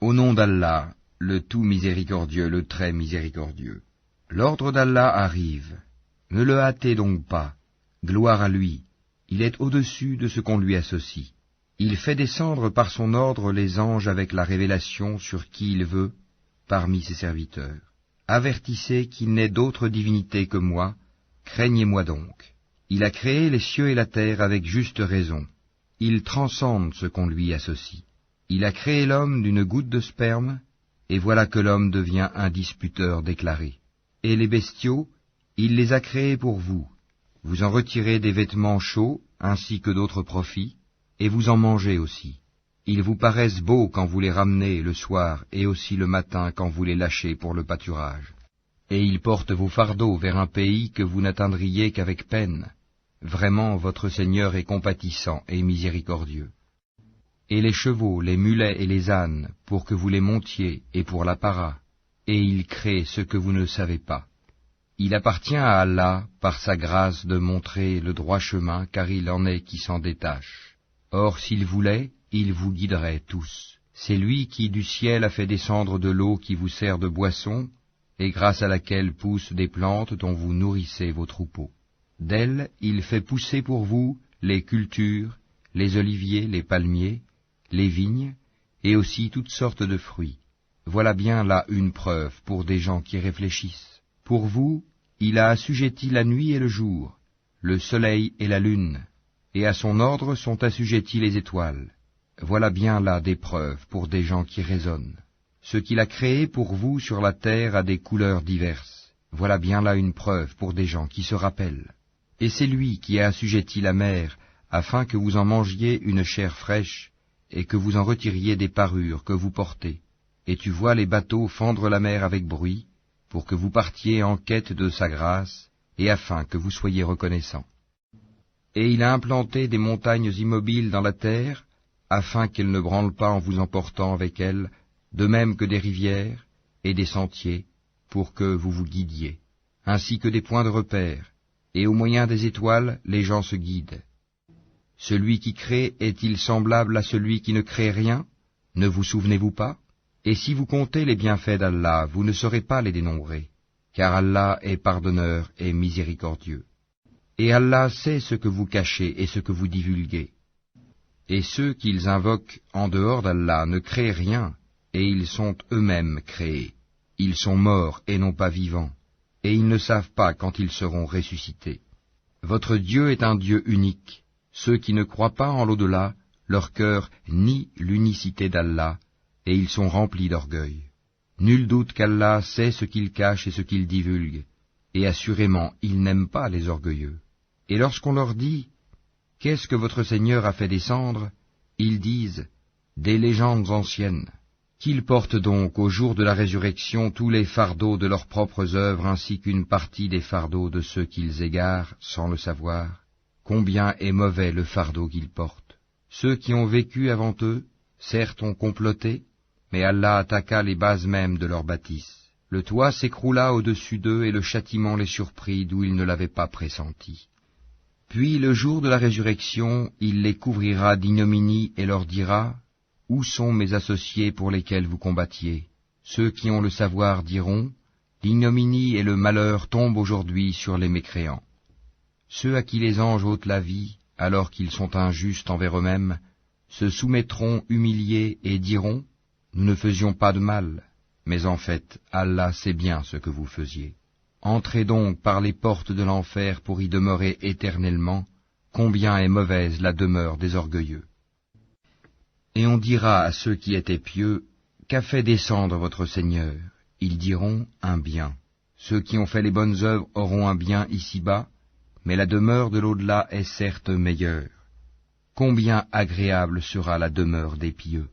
Au nom d'Allah, le tout miséricordieux, le très miséricordieux. L'ordre d'Allah arrive. Ne le hâtez donc pas. Gloire à lui. Il est au-dessus de ce qu'on lui associe. Il fait descendre par son ordre les anges avec la révélation sur qui il veut, parmi ses serviteurs. Avertissez qu'il n'est d'autre divinité que moi, craignez-moi donc. Il a créé les cieux et la terre avec juste raison. Il transcende ce qu'on lui associe. Il a créé l'homme d'une goutte de sperme, et voilà que l'homme devient un disputeur déclaré. Et les bestiaux, il les a créés pour vous. Vous en retirez des vêtements chauds, ainsi que d'autres profits, et vous en mangez aussi. Ils vous paraissent beaux quand vous les ramenez le soir, et aussi le matin quand vous les lâchez pour le pâturage. Et ils portent vos fardeaux vers un pays que vous n'atteindriez qu'avec peine. Vraiment, votre Seigneur est compatissant et miséricordieux. Et les chevaux, les mulets et les ânes, pour que vous les montiez, et pour l'apparat, et il crée ce que vous ne savez pas. Il appartient à Allah, par sa grâce, de montrer le droit chemin, car il en est qui s'en détache. Or, s'il voulait, il vous guiderait tous. C'est lui qui du ciel a fait descendre de l'eau qui vous sert de boisson, et grâce à laquelle poussent des plantes dont vous nourrissez vos troupeaux. D'elle, il fait pousser pour vous les cultures, les oliviers, les palmiers, les vignes, et aussi toutes sortes de fruits. Voilà bien là une preuve pour des gens qui réfléchissent. Pour vous, il a assujetti la nuit et le jour, le soleil et la lune, et à son ordre sont assujettis les étoiles. Voilà bien là des preuves pour des gens qui raisonnent. Ce qu'il a créé pour vous sur la terre a des couleurs diverses. Voilà bien là une preuve pour des gens qui se rappellent. Et c'est lui qui a assujetti la mer, afin que vous en mangiez une chair fraîche, et que vous en retiriez des parures que vous portez. Et tu vois les bateaux fendre la mer avec bruit, pour que vous partiez en quête de sa grâce, et afin que vous soyez reconnaissants. Et il a implanté des montagnes immobiles dans la terre, afin qu'elles ne branlent pas en vous emportant avec elles, de même que des rivières et des sentiers, pour que vous vous guidiez, ainsi que des points de repère, et au moyen des étoiles les gens se guident. Celui qui crée est-il semblable à celui qui ne crée rien? Ne vous souvenez-vous pas? Et si vous comptez les bienfaits d'Allah, vous ne saurez pas les dénombrer, car Allah est pardonneur et miséricordieux. Et Allah sait ce que vous cachez et ce que vous divulguez. Et ceux qu'ils invoquent en dehors d'Allah ne créent rien, et ils sont eux-mêmes créés. Ils sont morts et non pas vivants, et ils ne savent pas quand ils seront ressuscités. Votre Dieu est un Dieu unique. Ceux qui ne croient pas en l'au-delà, leur cœur nie l'unicité d'Allah, et ils sont remplis d'orgueil. Nul doute qu'Allah sait ce qu'il cache et ce qu'il divulgue, et assurément il n'aime pas les orgueilleux. Et lorsqu'on leur dit « Qu'est-ce que votre Seigneur a fait descendre ?» ils disent « Des légendes anciennes. » Qu'ils portent donc au jour de la résurrection tous les fardeaux de leurs propres œuvres ainsi qu'une partie des fardeaux de ceux qu'ils égarent sans le savoir. Combien est mauvais le fardeau qu'ils portent. Ceux qui ont vécu avant eux, certes ont comploté, mais Allah attaqua les bases mêmes de leur bâtisse. Le toit s'écroula au-dessus d'eux et le châtiment les surprit d'où ils ne l'avaient pas pressenti. Puis le jour de la résurrection, il les couvrira d'ignominie et leur dira « Où sont mes associés pour lesquels vous combattiez ?» Ceux qui ont le savoir diront « L'ignominie et le malheur tombent aujourd'hui sur les mécréants. » Ceux à qui les anges ôtent la vie, alors qu'ils sont injustes envers eux-mêmes, se soumettront humiliés et diront « Nous ne faisions pas de mal, mais en fait, Allah sait bien ce que vous faisiez. Entrez donc par les portes de l'enfer pour y demeurer éternellement, combien est mauvaise la demeure des orgueilleux. » Et on dira à ceux qui étaient pieux « Qu'a fait descendre votre Seigneur ?» Ils diront « Un bien. » Ceux qui ont fait les bonnes œuvres auront un bien ici-bas, mais la demeure de l'au-delà est certes meilleure. Combien agréable sera la demeure des pieux.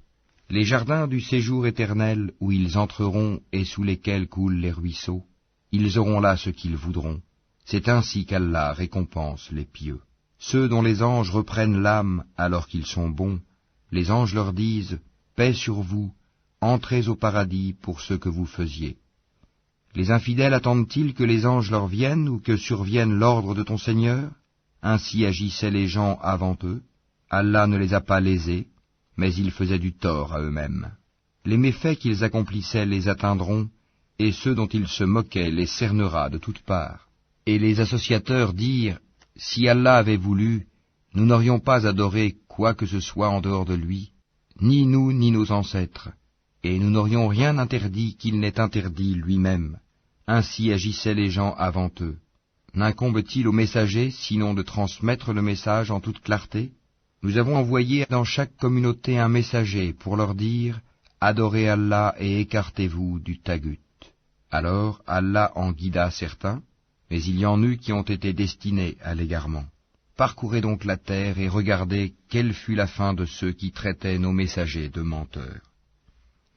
Les jardins du séjour éternel où ils entreront et sous lesquels coulent les ruisseaux, ils auront là ce qu'ils voudront. C'est ainsi qu'Allah récompense les pieux. Ceux dont les anges reprennent l'âme alors qu'ils sont bons, les anges leur disent « Paix sur vous, entrez au paradis pour ce que vous faisiez. » Les infidèles attendent-ils que les anges leur viennent ou que survienne l'ordre de ton Seigneur? Ainsi agissaient les gens avant eux. Allah ne les a pas lésés, mais ils faisaient du tort à eux-mêmes. Les méfaits qu'ils accomplissaient les atteindront, et ceux dont ils se moquaient les cernera de toutes parts. Et les associateurs dirent, si Allah avait voulu, nous n'aurions pas adoré quoi que ce soit en dehors de lui, ni nous ni nos ancêtres, et nous n'aurions rien interdit qu'il n'ait interdit lui-même. Ainsi agissaient les gens avant eux. N'incombe-t-il au messager sinon de transmettre le message en toute clarté? Nous avons envoyé dans chaque communauté un messager pour leur dire « Adorez Allah et écartez-vous du tagut ». Alors Allah en guida certains, mais il y en eut qui ont été destinés à l'égarement. Parcourez donc la terre et regardez quelle fut la fin de ceux qui traitaient nos messagers de menteurs.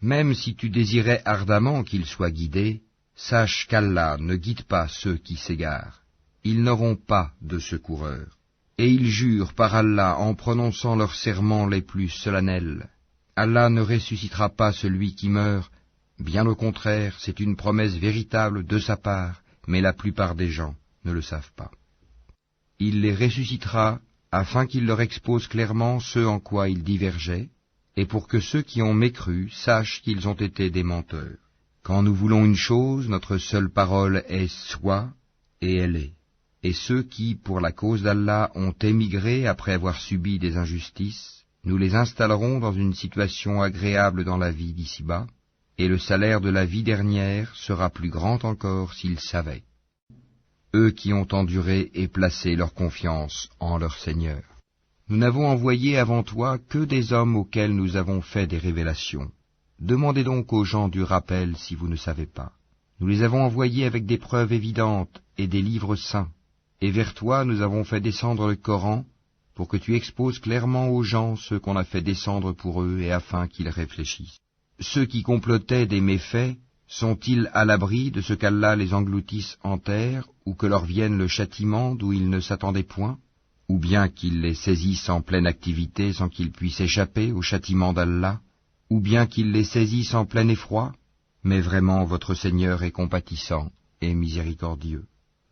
Même si tu désirais ardemment qu'ils soient guidés, sache qu'Allah ne guide pas ceux qui s'égarent. Ils n'auront pas de secoureur. Et ils jurent par Allah en prononçant leurs serments les plus solennels. Allah ne ressuscitera pas celui qui meurt, bien au contraire, c'est une promesse véritable de sa part, mais la plupart des gens ne le savent pas. Il les ressuscitera afin qu'il leur expose clairement ce en quoi ils divergeaient, et pour que ceux qui ont mécru sachent qu'ils ont été des menteurs. Quand nous voulons une chose, notre seule parole est « soit » et elle est. Et ceux qui, pour la cause d'Allah, ont émigré après avoir subi des injustices, nous les installerons dans une situation agréable dans la vie d'ici-bas, et le salaire de la vie dernière sera plus grand encore s'ils savaient. Eux qui ont enduré et placé leur confiance en leur Seigneur. Nous n'avons envoyé avant toi que des hommes auxquels nous avons fait des révélations. Demandez donc aux gens du rappel si vous ne savez pas. Nous les avons envoyés avec des preuves évidentes et des livres saints. Et vers toi nous avons fait descendre le Coran, pour que tu exposes clairement aux gens ce qu'on a fait descendre pour eux et afin qu'ils réfléchissent. Ceux qui complotaient des méfaits, sont-ils à l'abri de ce qu'Allah les engloutisse en terre, ou que leur vienne le châtiment d'où ils ne s'attendaient point, ou bien qu'il les saisisse en pleine activité sans qu'ils puissent échapper au châtiment d'Allah, ou bien qu'il les saisisse en plein effroi? Mais vraiment votre Seigneur est compatissant et miséricordieux.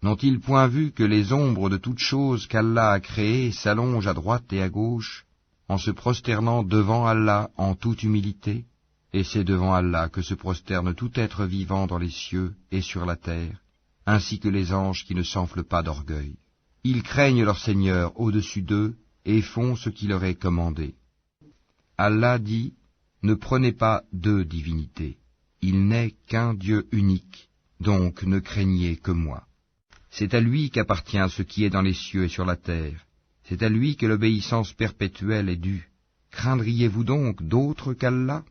N'ont-ils point vu que les ombres de toutes choses qu'Allah a créées s'allongent à droite et à gauche, en se prosternant devant Allah en toute humilité? Et c'est devant Allah que se prosterne tout être vivant dans les cieux et sur la terre, ainsi que les anges qui ne s'enflent pas d'orgueil. Ils craignent leur Seigneur au-dessus d'eux et font ce qui leur est commandé. Allah dit, ne prenez pas deux divinités. Il n'est qu'un Dieu unique, donc ne craignez que moi. C'est à lui qu'appartient ce qui est dans les cieux et sur la terre. C'est à lui que l'obéissance perpétuelle est due. Craindriez-vous donc d'autre qu'Allah?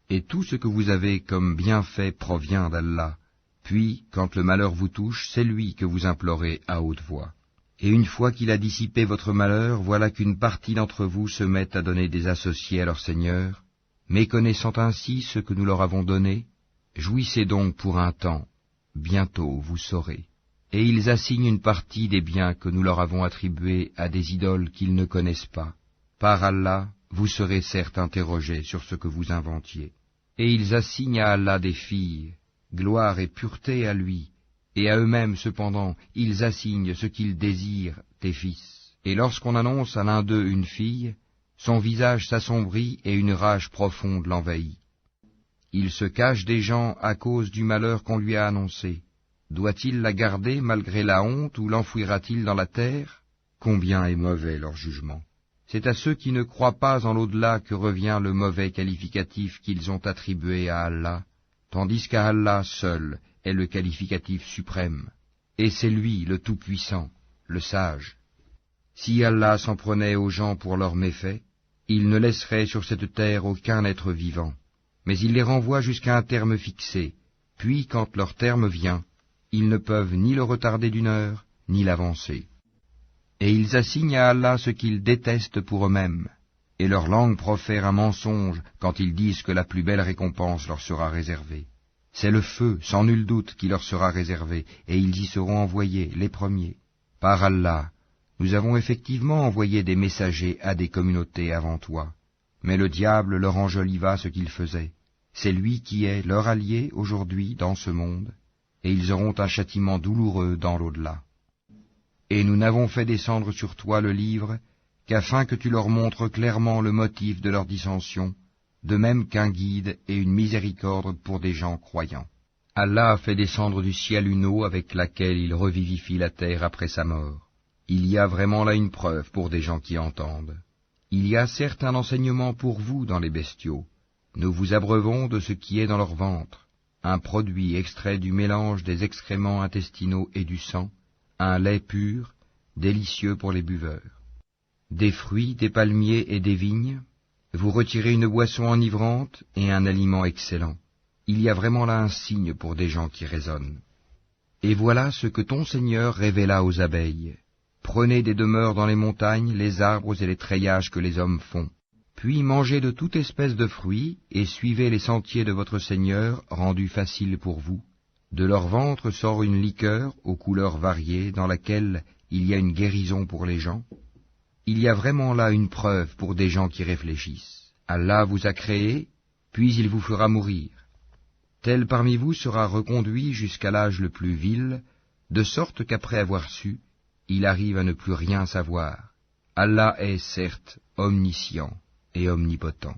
Et tout ce que vous avez comme bienfait provient d'Allah. Puis, quand le malheur vous touche, c'est lui que vous implorez à haute voix. Et une fois qu'il a dissipé votre malheur, voilà qu'une partie d'entre vous se met à donner des associés à leur Seigneur, méconnaissant ainsi ce que nous leur avons donné. Jouissez donc pour un temps, bientôt vous saurez. Et ils assignent une partie des biens que nous leur avons attribués à des idoles qu'ils ne connaissent pas. Par Allah, vous serez certes interrogés sur ce que vous inventiez. Et ils assignent à Allah des filles, gloire et pureté à lui, et à eux-mêmes cependant, ils assignent ce qu'ils désirent, des fils. Et lorsqu'on annonce à l'un d'eux une fille, son visage s'assombrit et une rage profonde l'envahit. Il se cache des gens à cause du malheur qu'on lui a annoncé. Doit-il la garder malgré la honte ou l'enfouira-t-il dans la terre? Combien est mauvais leur jugement. C'est à ceux qui ne croient pas en l'au-delà que revient le mauvais qualificatif qu'ils ont attribué à Allah, tandis qu'à Allah seul est le qualificatif suprême, et c'est lui le Tout-Puissant, le Sage. Si Allah s'en prenait aux gens pour leurs méfaits, il ne laisserait sur cette terre aucun être vivant, mais il les renvoie jusqu'à un terme fixé, puis quand leur terme vient, ils ne peuvent ni le retarder d'une heure, ni l'avancer. Et ils assignent à Allah ce qu'ils détestent pour eux-mêmes, et leur langue profère un mensonge quand ils disent que la plus belle récompense leur sera réservée. C'est le feu, sans nul doute, qui leur sera réservé, et ils y seront envoyés, les premiers. Par Allah, nous avons effectivement envoyé des messagers à des communautés avant toi, mais le diable leur enjoliva ce qu'ils faisaient. C'est lui qui est leur allié aujourd'hui dans ce monde, et ils auront un châtiment douloureux dans l'au-delà. Et nous n'avons fait descendre sur toi le livre qu'afin que tu leur montres clairement le motif de leur dissension, de même qu'un guide et une miséricorde pour des gens croyants. Allah a fait descendre du ciel une eau avec laquelle il revivifie la terre après sa mort. Il y a vraiment là une preuve pour des gens qui entendent. Il y a certes un enseignement pour vous dans les bestiaux. Nous vous abreuvons de ce qui est dans leur ventre, un produit extrait du mélange des excréments intestinaux et du sang, un lait pur, délicieux pour les buveurs. Des fruits, des palmiers et des vignes, vous retirez une boisson enivrante et un aliment excellent. Il y a vraiment là un signe pour des gens qui raisonnent. Et voilà ce que ton Seigneur révéla aux abeilles. Prenez des demeures dans les montagnes, les arbres et les treillages que les hommes font. Puis mangez de toute espèce de fruits, et suivez les sentiers de votre Seigneur, rendus faciles pour vous. De leur ventre sort une liqueur aux couleurs variées, dans laquelle il y a une guérison pour les gens. Il y a vraiment là une preuve pour des gens qui réfléchissent. Allah vous a créé, puis il vous fera mourir. Tel parmi vous sera reconduit jusqu'à l'âge le plus vil, de sorte qu'après avoir su, il arrive à ne plus rien savoir. Allah est certes omniscient et omnipotent.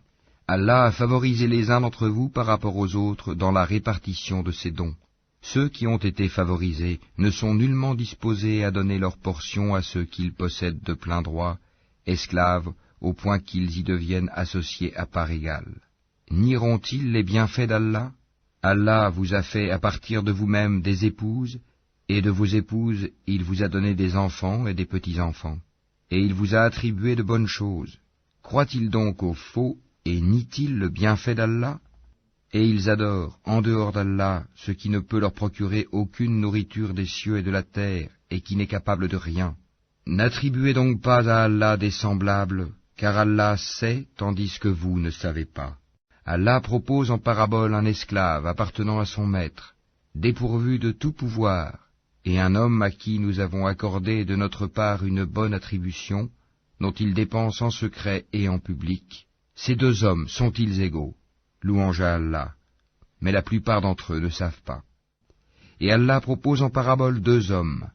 Allah a favorisé les uns d'entre vous par rapport aux autres dans la répartition de ses dons. Ceux qui ont été favorisés ne sont nullement disposés à donner leur portion à ceux qu'ils possèdent de plein droit, esclaves, au point qu'ils y deviennent associés à part égale. Nieront-ils les bienfaits d'Allah ? Allah vous a fait à partir de vous-même des épouses, et de vos épouses il vous a donné des enfants et des petits-enfants, et il vous a attribué de bonnes choses. Croient-ils donc au faux, et nient-ils le bienfait d'Allah ? Et ils adorent, en dehors d'Allah, ce qui ne peut leur procurer aucune nourriture des cieux et de la terre, et qui n'est capable de rien. N'attribuez donc pas à Allah des semblables, car Allah sait, tandis que vous ne savez pas. Allah propose en parabole un esclave appartenant à son maître, dépourvu de tout pouvoir, et un homme à qui nous avons accordé de notre part une bonne attribution, dont il dépense en secret et en public. Ces deux hommes sont-ils égaux ? Louange à Allah. Mais la plupart d'entre eux ne savent pas. Et Allah propose en parabole deux hommes.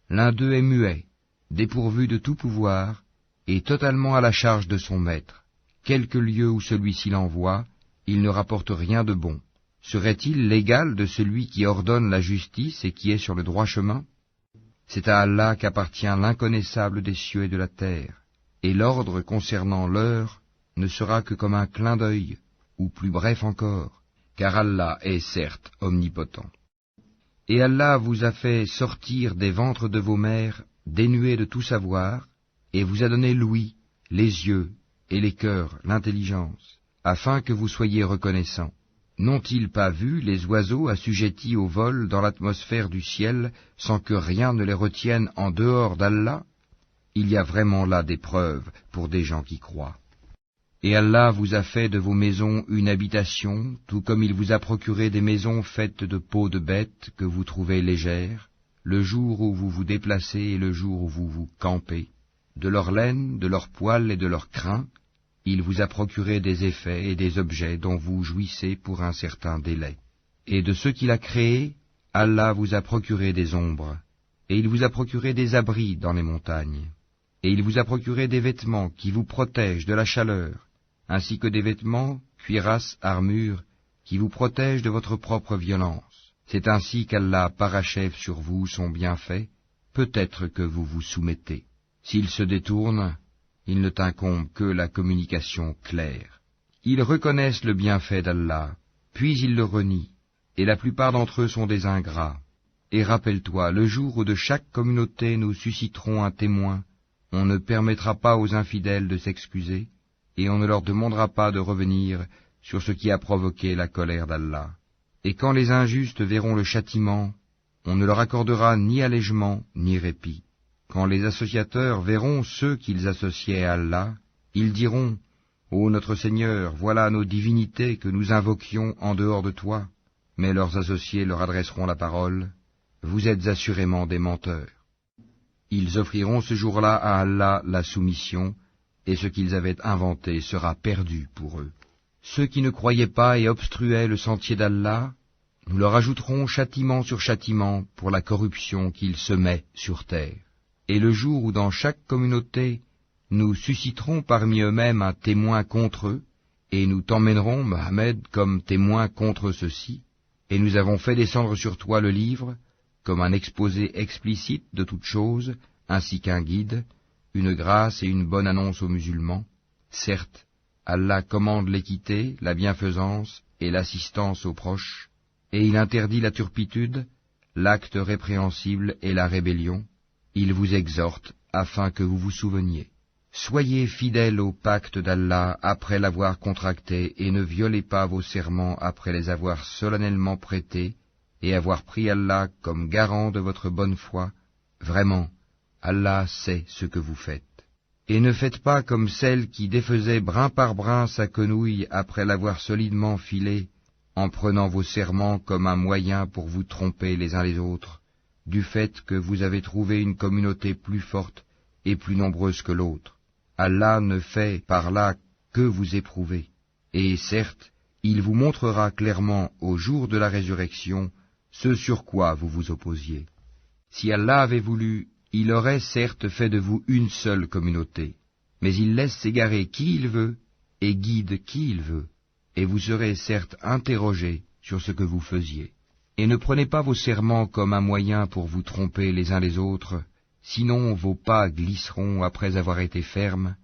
L'un d'eux est muet, dépourvu de tout pouvoir, et totalement à la charge de son maître. Quelque lieu où celui-ci l'envoie, il ne rapporte rien de bon. Serait-il l'égal de celui qui ordonne la justice et qui est sur le droit chemin ? C'est à Allah qu'appartient l'inconnaissable des cieux et de la terre, et l'ordre concernant l'heure ne sera que comme un clin d'œil, ou plus bref encore, car Allah est certes omnipotent. Et Allah vous a fait sortir des ventres de vos mères, dénués de tout savoir, et vous a donné l'ouïe, les yeux, et les cœurs, l'intelligence, afin que vous soyez reconnaissants. N'ont-ils pas vu les oiseaux assujettis au vol dans l'atmosphère du ciel, sans que rien ne les retienne en dehors d'Allah ? Il y a vraiment là des preuves pour des gens qui croient. Et Allah vous a fait de vos maisons une habitation, tout comme il vous a procuré des maisons faites de peaux de bêtes que vous trouvez légères, le jour où vous vous déplacez et le jour où vous vous campez. De leur laine, de leur poil et de leur crin, il vous a procuré des effets et des objets dont vous jouissez pour un certain délai. Et de ce qu'il a créé, Allah vous a procuré des ombres, et il vous a procuré des abris dans les montagnes, et il vous a procuré des vêtements qui vous protègent de la chaleur, ainsi que des vêtements, cuirasses, armures, qui vous protègent de votre propre violence. C'est ainsi qu'Allah parachève sur vous son bienfait, peut-être que vous vous soumettez. S'il se détourne, il ne t'incombe que la communication claire. Ils reconnaissent le bienfait d'Allah, puis ils le renient, et la plupart d'entre eux sont des ingrats. Et rappelle-toi, le jour où de chaque communauté nous susciterons un témoin, on ne permettra pas aux infidèles de s'excuser, et on ne leur demandera pas de revenir sur ce qui a provoqué la colère d'Allah. Et quand les injustes verront le châtiment, on ne leur accordera ni allègement ni répit. Quand les associateurs verront ceux qu'ils associaient à Allah, ils diront « Ô notre Seigneur, voilà nos divinités que nous invoquions en dehors de toi. » Mais leurs associés leur adresseront la parole « Vous êtes assurément des menteurs. » Ils offriront ce jour-là à Allah la soumission, et ce qu'ils avaient inventé sera perdu pour eux. Ceux qui ne croyaient pas et obstruaient le sentier d'Allah, nous leur ajouterons châtiment sur châtiment pour la corruption qu'ils semaient sur terre. Et le jour où dans chaque communauté nous susciterons parmi eux-mêmes un témoin contre eux, Et nous t'emmènerons, Mohammed, comme témoin contre ceci, et nous avons fait descendre sur toi le livre, comme un exposé explicite de toutes choses, ainsi qu'un guide, une grâce et une bonne annonce aux musulmans. Certes, Allah commande l'équité, la bienfaisance et l'assistance aux proches, et il interdit la turpitude, l'acte répréhensible et la rébellion. Il vous exhorte afin que vous vous souveniez. Soyez fidèles au pacte d'Allah après l'avoir contracté et ne violez pas vos serments après les avoir solennellement prêtés et avoir pris Allah comme garant de votre bonne foi. Vraiment, Allah sait ce que vous faites. Et ne faites pas comme celle qui défaisait brin par brin sa quenouille après l'avoir solidement filée, en prenant vos serments comme un moyen pour vous tromper les uns les autres, du fait que vous avez trouvé une communauté plus forte et plus nombreuse que l'autre. Allah ne fait par là que vous éprouver, et certes, il vous montrera clairement au jour de la résurrection ce sur quoi vous vous opposiez. Si Allah avait voulu, il aurait certes fait de vous une seule communauté, mais il laisse s'égarer qui il veut et guide qui il veut, et vous serez certes interrogés sur ce que vous faisiez. Et ne prenez pas vos serments comme un moyen pour vous tromper les uns les autres, sinon vos pas glisseront après avoir été fermes,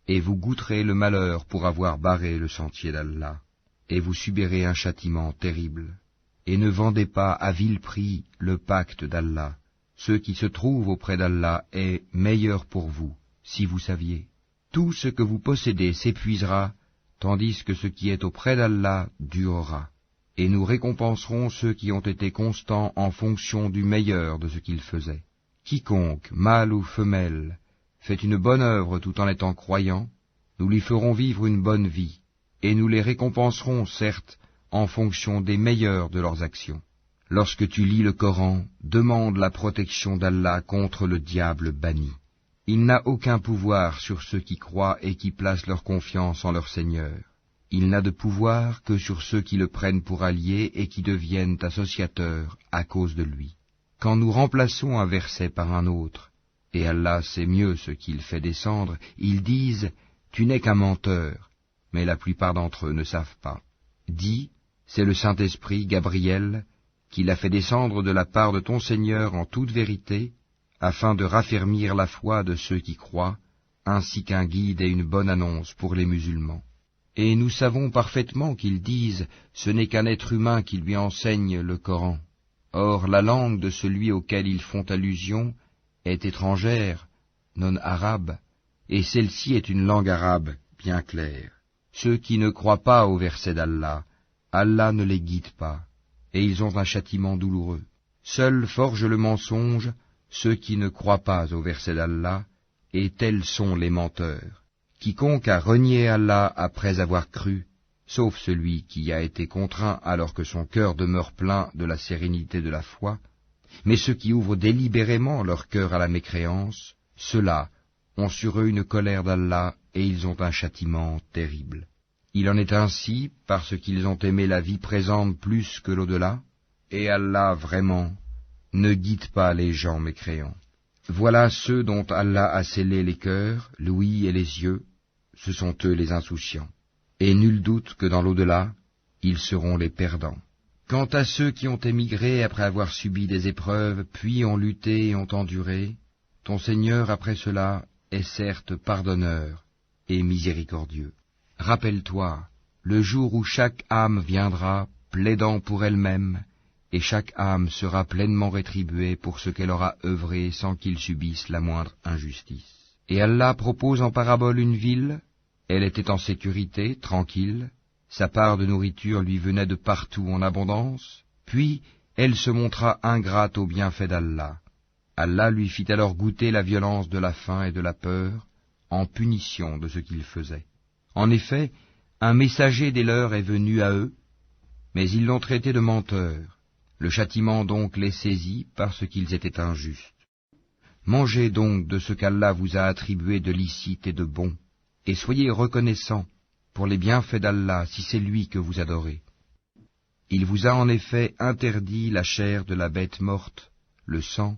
et vous goûterez le malheur pour avoir barré le sentier d'Allah, et vous subirez un châtiment terrible. Et ne vendez pas à vil prix le pacte d'Allah. Ce qui se trouve auprès d'Allah est meilleur pour vous, si vous saviez. Tout ce que vous possédez s'épuisera, tandis que ce qui est auprès d'Allah durera. Et nous récompenserons ceux qui ont été constants en fonction du meilleur de ce qu'ils faisaient. Quiconque, mâle ou femelle, fait une bonne œuvre tout en étant croyant, nous lui ferons vivre une bonne vie, et nous les récompenserons, certes, en fonction des meilleurs de leurs actions. Lorsque tu lis le Coran, demande la protection d'Allah contre le diable banni. Il n'a aucun pouvoir sur ceux qui croient et qui placent leur confiance en leur Seigneur. Il n'a de pouvoir que sur ceux qui le prennent pour allié et qui deviennent associateurs à cause de lui. Quand nous remplaçons un verset par un autre, et Allah sait mieux ce qu'il fait descendre, ils disent « Tu n'es qu'un menteur », mais la plupart d'entre eux ne savent pas. Dis, c'est le Saint-Esprit, Gabriel, qui l'a fait descendre de la part de ton Seigneur en toute vérité, afin de raffermir la foi de ceux qui croient, ainsi qu'un guide et une bonne annonce pour les musulmans. Et nous savons parfaitement qu'ils disent « Ce n'est qu'un être humain qui lui enseigne le Coran ». Or la langue de celui auquel ils font allusion est étrangère, non arabe, et celle-ci est une langue arabe bien claire. Ceux qui ne croient pas au verset d'Allah, Allah ne les guide pas, et ils ont un châtiment douloureux. Seuls forgent le mensonge ceux qui ne croient pas au verset d'Allah, et tels sont les menteurs. Quiconque a renié Allah après avoir cru, sauf celui qui a été contraint alors que son cœur demeure plein de la sérénité de la foi, mais ceux qui ouvrent délibérément leur cœur à la mécréance, ceux-là ont sur eux une colère d'Allah et ils ont un châtiment terrible. Il en est ainsi parce qu'ils ont aimé la vie présente plus que l'au-delà, et Allah vraiment ne guide pas les gens mécréants. Voilà ceux dont Allah a scellé les cœurs, l'ouïe et les yeux, ce sont eux les insouciants. Et nul doute que dans l'au-delà, ils seront les perdants. Quant à ceux qui ont émigré après avoir subi des épreuves, puis ont lutté et ont enduré, ton Seigneur après cela est certes pardonneur et miséricordieux. Rappelle-toi, le jour où chaque âme viendra, plaidant pour elle-même, et chaque âme sera pleinement rétribuée pour ce qu'elle aura œuvré sans qu'il subisse la moindre injustice. Et Allah propose en parabole une ville, elle était en sécurité, tranquille, sa part de nourriture lui venait de partout en abondance, puis elle se montra ingrate aux bienfaits d'Allah. Allah lui fit alors goûter la violence de la faim et de la peur, en punition de ce qu'il faisait. En effet, un messager des leurs est venu à eux, mais ils l'ont traité de menteur. Le châtiment donc les saisit parce qu'ils étaient injustes. Mangez donc de ce qu'Allah vous a attribué de licite et de bon, et soyez reconnaissants pour les bienfaits d'Allah si c'est lui que vous adorez. Il vous a en effet interdit la chair de la bête morte, le sang,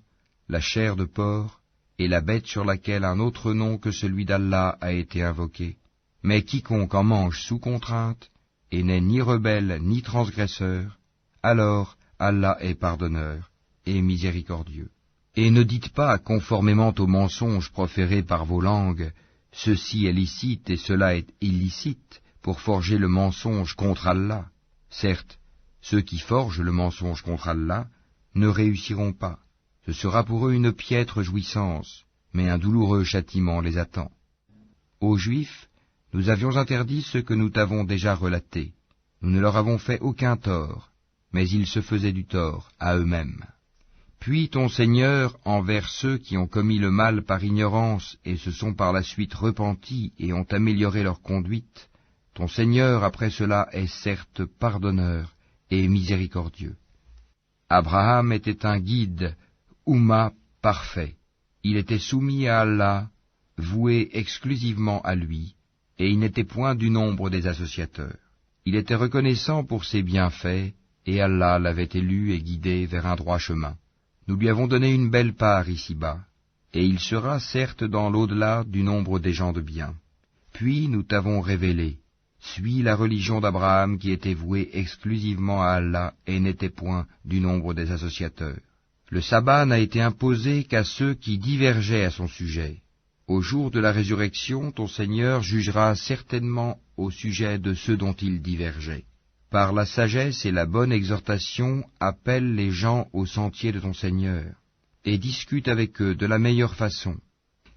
la chair de porc, et la bête sur laquelle un autre nom que celui d'Allah a été invoqué. Mais quiconque en mange sous contrainte, et n'est ni rebelle ni transgresseur, alors Allah est pardonneur et miséricordieux. Et ne dites pas, conformément aux mensonges proférés par vos langues, ceci est licite et cela est illicite, pour forger le mensonge contre Allah. Certes, ceux qui forgent le mensonge contre Allah ne réussiront pas. Ce sera pour eux une piètre jouissance, mais un douloureux châtiment les attend. Aux Juifs, nous avions interdit ce que nous t'avons déjà relaté. Nous ne leur avons fait aucun tort, mais ils se faisaient du tort à eux-mêmes. Puis ton Seigneur, envers ceux qui ont commis le mal par ignorance et se sont par la suite repentis et ont amélioré leur conduite, ton Seigneur après cela est certes pardonneur et miséricordieux. Abraham était un guide, Oumma parfait. Il était soumis à Allah, voué exclusivement à lui, et il n'était point du nombre des associateurs. Il était reconnaissant pour ses bienfaits, et Allah l'avait élu et guidé vers un droit chemin. Nous lui avons donné une belle part ici-bas, et il sera certes dans l'au-delà du nombre des gens de bien. Puis nous t'avons révélé, suis la religion d'Abraham qui était vouée exclusivement à Allah et n'était point du nombre des associateurs. Le sabbat n'a été imposé qu'à ceux qui divergeaient à son sujet. Au jour de la résurrection, ton Seigneur jugera certainement au sujet de ceux dont ils divergeaient. Par la sagesse et la bonne exhortation, appelle les gens au sentier de ton Seigneur, et discute avec eux de la meilleure façon,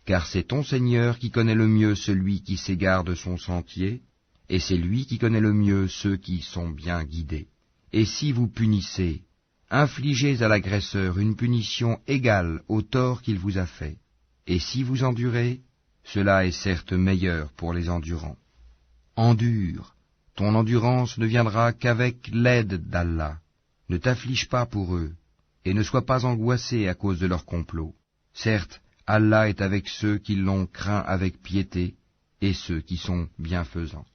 car c'est ton Seigneur qui connaît le mieux celui qui s'égare de son sentier, et c'est lui qui connaît le mieux ceux qui sont bien guidés. Et si vous punissez, infligez à l'agresseur une punition égale au tort qu'il vous a fait. Et si vous endurez, cela est certes meilleur pour les endurants. Endure, ton endurance ne viendra qu'avec l'aide d'Allah. Ne t'afflige pas pour eux, et ne sois pas angoissé à cause de leur complot. Certes, Allah est avec ceux qui l'ont craint avec piété, et ceux qui sont bienfaisants.